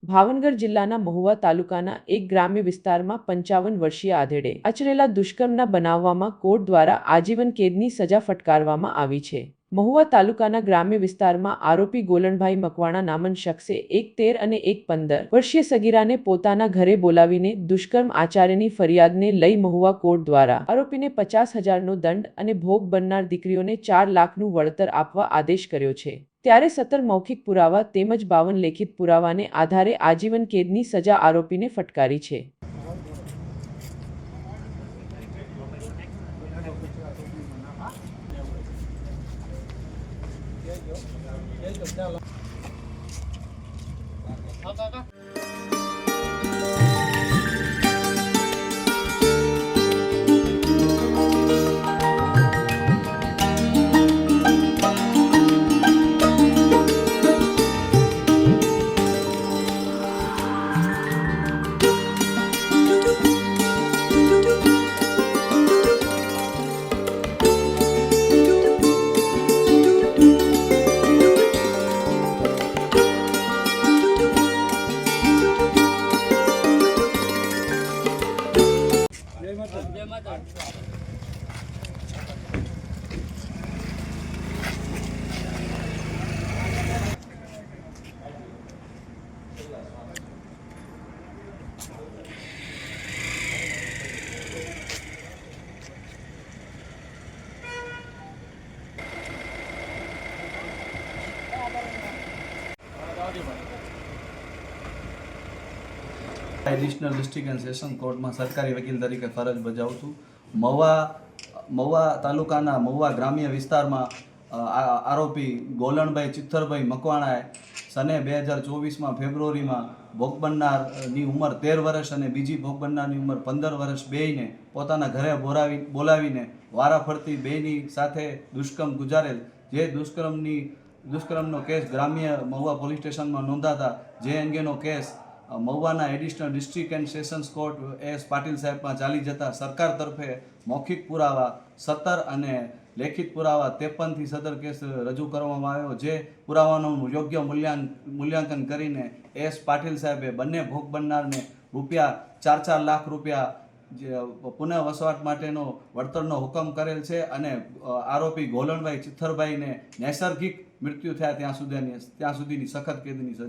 ભાવનગર જિલ્લાના મહુવા તાલુકાના એક ગ્રામ્ય વિસ્તારમાં 55 વર્ષીય આધેડે આચરેલા દુષ્કર્મના બનાવમાં કોર્ટ દ્વારા આજીવન કેદની સજા ફટકારવામાં આવી છે। મહુવા તાલુકાના ગ્રામ્ય વિસ્તારમાં આરોપી ગોલણભાઈ મકવાણા નામના શખ્સે એક 13 અને એક 15 વર્ષીય સગીરાને પોતાના ઘરે બોલાવીને દુષ્કર્મ આચર્યાની ફરિયાદને લઈ મહુવા કોર્ટ દ્વારા આરોપીને 50,000નો દંડ અને ભોગ બનનાર દીકરીઓને 4 લાખનું વળતર આપવા આદેશ કર્યો છે। ત્યારે 17 મૌખિક પુરાવા તેમજ 52 લેખિત પુરાવાને આધારે આજીવન કેદની સજા આરોપીને ફટકારી છે। એડિશનલ ડિસ્ટ્રિક્ટ એન્ડ સેશન કોર્ટમાં સરકારી વકીલ તરીકે ફરજ બજાવું છું। મહુવા તાલુકાના મહુવા ગ્રામ્ય વિસ્તારમાં આરોપી ગોલણભાઈ ચિત્તરભાઈ મકવાણાએ સને 2024માં ફેબ્રુઆરીમાં ભોગ બનનારની ઉંમર 13 વર્ષ અને બીજી ભોગ બનનારની ઉંમર 15 વર્ષ બેયને પોતાના ઘરે બોલાવીને વારાફરતી બેયની સાથે દુષ્કર્મ ગુજારેલ। જે દુષ્કર્મનો કેસ ગ્રામ્ય મહુવા પોલીસ સ્ટેશનમાં નોંધાતા જે અંગેનો કેસ મહુવાના additional district and sessions court S Patil સાહેબમાં ચાલી જતા સરકાર તરફે મૌખિક પુરાવા 17 અને લેખિત પુરાવા 53થી સદર કેસ રજૂ કરવામાં આવ્યો। જે પુરાવાનું યોગ્ય મૂલ્યાંકન કરીને એસ પાટીલ સાહેબે બંને ભોગ બનનારને ₹4 લાખ પુનઃ વસવાટ માટેનો વળતરનો હુકમ કરેલ છે અને આરોપી ગોલણભાઈ ચિત્તરભાઈને નૈસર્ગિક મૃત્યુ થયા ત્યાં સુધીની સખત કેદની સજા